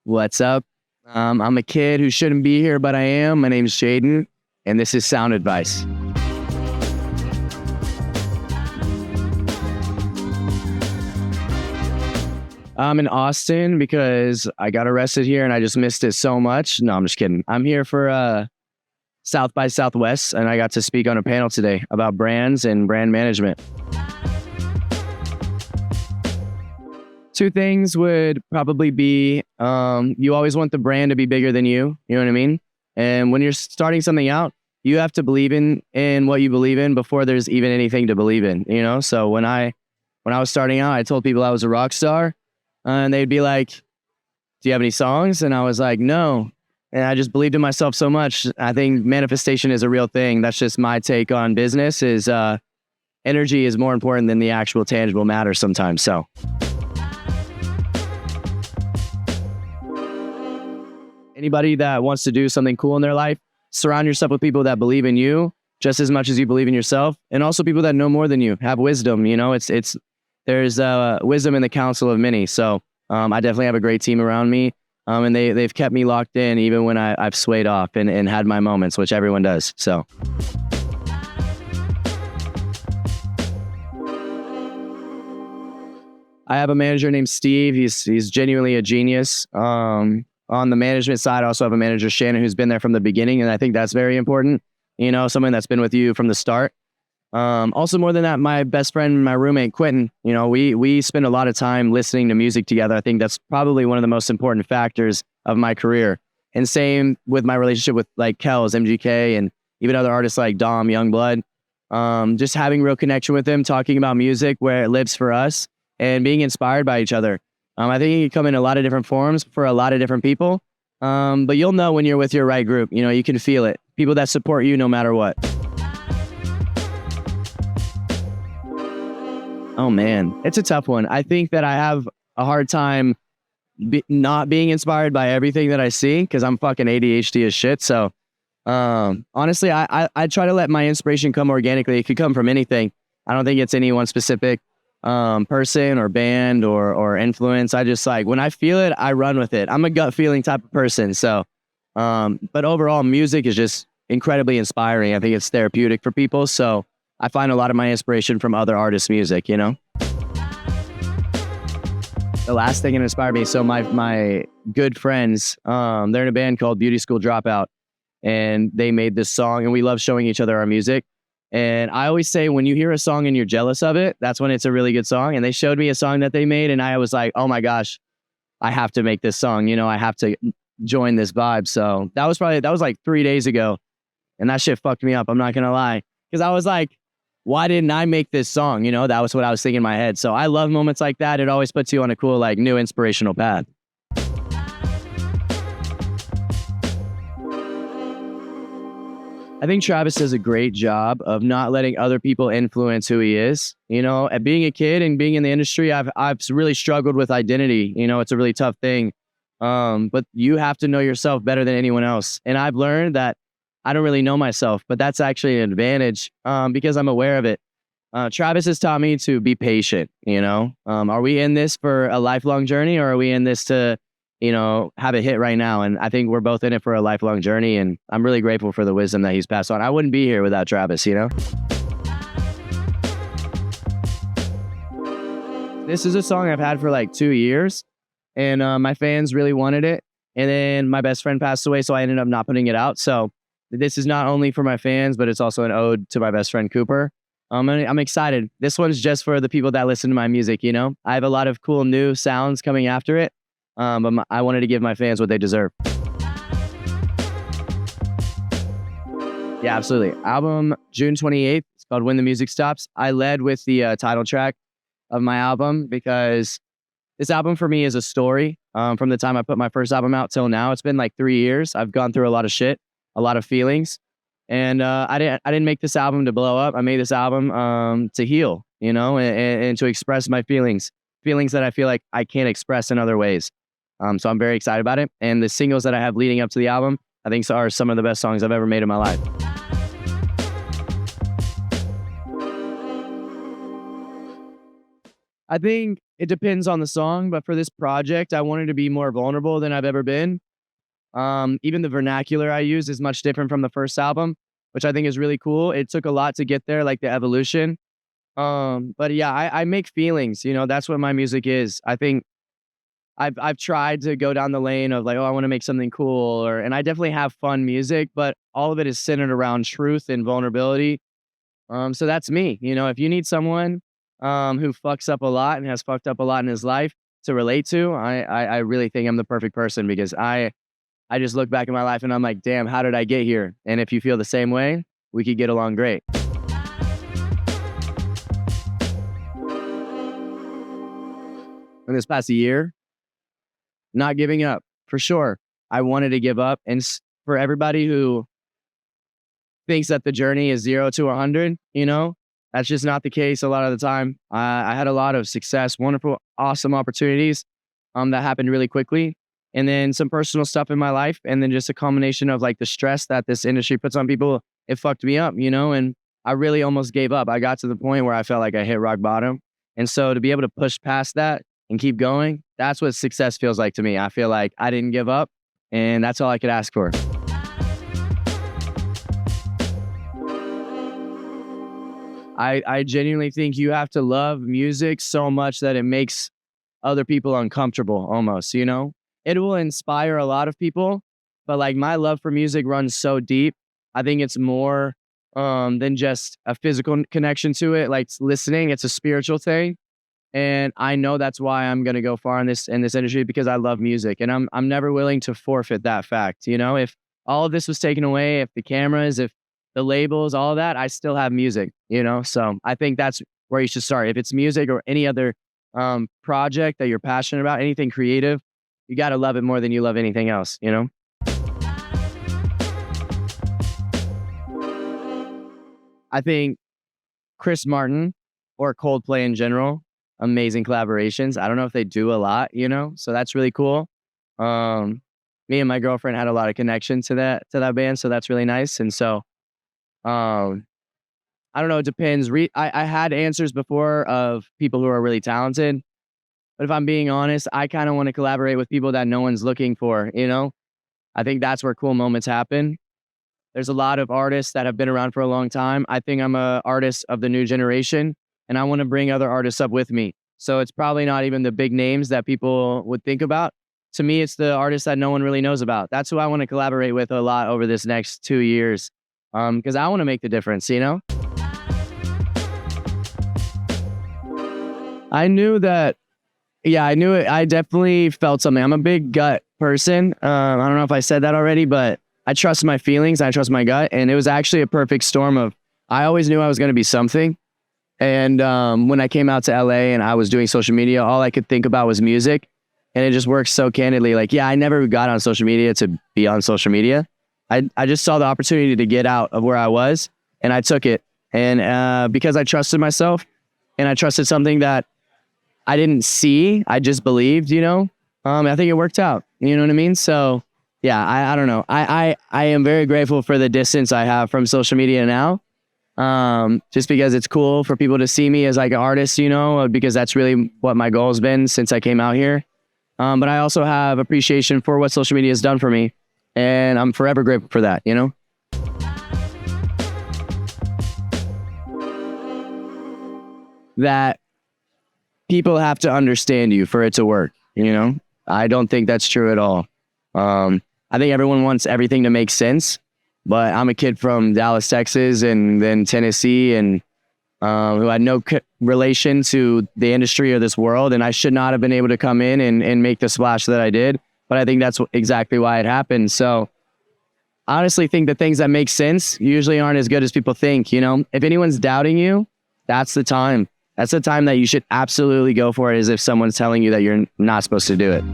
What's up? I'm a kid who shouldn't be here, but I am. My name's Jaden, and this is SoundAdvice. I'm in Austin because I got arrested here and I just missed it so much. No, I'm just kidding. I'm here for South by Southwest, and I got to speak on a panel today about brands and brand management. Two things would probably be you always want the brand to be bigger than you. You know what I mean? And when you're starting something out, you have to believe in what you believe in before there's even anything to believe in. You know? So when I was starting out, I told people I was a rock star, and they'd be like, "Do you have any songs?" And I was like, "No." And I just believed in myself so much. I think manifestation is a real thing. That's just my take on business. Is energy is more important than the actual tangible matter sometimes. So. Anybody that wants to do something cool in their life, surround yourself with people that believe in you just as much as you believe in yourself, and also people that know more than you, have wisdom. You know, there's wisdom in the counsel of many. So I definitely have a great team around me, and they've kept me locked in even when I've swayed off and had my moments, which everyone does. So. I have a manager named Steve. He's genuinely a genius. On the management side, I also have a manager, Shannon, who's been there from the beginning, and I think that's very important. You know, someone that's been with you from the start. Also, more than that, my best friend, my roommate, Quentin, you know, we spend a lot of time listening to music together. I think that's probably one of the most important factors of my career. And same with my relationship with like Kells, MGK, and even other artists like Dom, Youngblood. Just having real connection with them, talking about music where it lives for us, and being inspired by each other. I think it can come in a lot of different forms for a lot of different people. But you'll know when you're with your right group. You know, you can feel it. People that support you no matter what. Oh, man. It's a tough one. I think that I have a hard time not being inspired by everything that I see because I'm fucking ADHD as shit. So honestly, I try to let my inspiration come organically. It could come from anything. I don't think it's any one specific person or band or influence. I just like when I feel it, I run with it. I'm a gut feeling type of person. So, but overall, music is just incredibly inspiring. I think it's therapeutic for people. So I find a lot of my inspiration from other artists' music, you know? The last thing that inspired me. So my good friends, they're in a band called Beauty School Dropout, and they made this song, and we love showing each other our music. And I always say, when you hear a song and you're jealous of it, that's when it's a really good song. And they showed me a song that they made, and I was like, oh my gosh, I have to make this song. You know, I have to join this vibe. So that was like 3 days ago. And that shit fucked me up. I'm not going to lie. Because I was like, why didn't I make this song? You know, that was what I was thinking in my head. So I love moments like that. It always puts you on a cool, like, new inspirational path. I think Travis does a great job of not letting other people influence who he is. You know, at being a kid and being in the industry, I've really struggled with identity. You know, it's a really tough thing. But you have to know yourself better than anyone else. And I've learned that I don't really know myself, but that's actually an advantage because I'm aware of it. Travis has taught me to be patient. You know, are we in this for a lifelong journey, or are we in this to, you know, have a hit right now? And I think we're both in it for a lifelong journey, and I'm really grateful for the wisdom that he's passed on. I wouldn't be here without Travis, you know? This is a song I've had for like 2 years, and my fans really wanted it. And then my best friend passed away, so I ended up not putting it out. So this is not only for my fans, but it's also an ode to my best friend, Cooper. I'm excited. This one's just for the people that listen to my music, you know? I have a lot of cool new sounds coming after it. But I wanted to give my fans what they deserve. Yeah, absolutely. Album June 28th. It's called When the Music Stops. I led with the title track of my album because this album for me is a story. From the time I put my first album out till now, it's been like 3 years. I've gone through a lot of shit, a lot of feelings, and I didn't make this album to blow up. I made this album to heal, you know, and to express my feelings that I feel like I can't express in other ways. So I'm very excited about it. And the singles that I have leading up to the album, I think are some of the best songs I've ever made in my life. I think It depends on the song, but for this project, I wanted to be more vulnerable than I've ever been. Even the vernacular I use is much different from the first album, which I think is really cool. It took a lot to get there, like the evolution. But yeah, I make feelings, that's what my music is. I think I've tried to go down the lane of like, oh, I want to make something cool, and I definitely have fun music, but all of it is centered around truth and vulnerability. So that's me. If you need someone who fucks up a lot and has fucked up a lot in his life to relate to, I really think I'm the perfect person, because I just look back at my life and I'm like, damn, how did I get here? And if you feel the same way, we could get along great. In this past year, not giving up, for sure. I wanted to give up. And for everybody who thinks that the journey is 0 to 100, that's just not the case a lot of the time. I had a lot of success, wonderful, awesome opportunities that happened really quickly. And then some personal stuff in my life. And then just a combination of like the stress that this industry puts on people, it fucked me up, and I really almost gave up. I got to the point where I felt like I hit rock bottom. And so to be able to push past that and keep going, that's what success feels like to me. I feel like I didn't give up, and that's all I could ask for. I genuinely think you have to love music so much that it makes other people uncomfortable almost, It will inspire a lot of people, but like my love for music runs so deep. I think it's more than just a physical connection to it. Like listening, it's a spiritual thing. And I know that's why I'm going to go far in this industry, because I love music, and I'm never willing to forfeit that fact. If all of this was taken away, if the cameras, if the labels, all of that, I still have music, So I think that's where you should start. If it's music or any other project that you're passionate about, anything creative, you got to love it more than you love anything else, I think Chris Martin or Coldplay in general, amazing collaborations. I don't know if they do a lot, so that's really cool. Me and my girlfriend had a lot of connection to that band, so that's really nice. And so, I don't know, it depends. I had answers before of people who are really talented, but if I'm being honest, I kind of want to collaborate with people that no one's looking for, I think that's where cool moments happen. There's a lot of artists that have been around for a long time. I think I'm an artist of the new generation, and I want to bring other artists up with me. So it's probably not even the big names that people would think about. To me, it's the artists that no one really knows about. That's who I want to collaborate with a lot over this next 2 years, because I want to make the difference, I knew that. Yeah, I knew it. I definitely felt something. I'm a big gut person. I don't know if I said that already, but I trust my feelings. I trust my gut. And it was actually a perfect storm of, I always knew I was going to be something. And when I came out to LA and I was doing social media, all I could think about was music. And it just works so candidly. Like, yeah, I never got on social media to be on social media. I just saw the opportunity to get out of where I was, and I took it. And because I trusted myself, and I trusted something that I didn't see, I just believed, I think it worked out. You know what I mean? So yeah, I don't know. I am very grateful for the distance I have from social media now. Just because it's cool for people to see me as like an artist, because that's really what my goal has been since I came out here. But I also have appreciation for what social media has done for me, and I'm forever grateful for that, That people have to understand you for it to work, I don't think that's true at all. I think everyone wants everything to make sense, but I'm a kid from Dallas, Texas, and then Tennessee, and who had no relation to the industry or this world, and I should not have been able to come in and make the splash that I did. But I think that's exactly why it happened. So I honestly think the things that make sense usually aren't as good as people think. If anyone's doubting you, that's the time. That's the time that you should absolutely go for it, as if someone's telling you that you're not supposed to do it,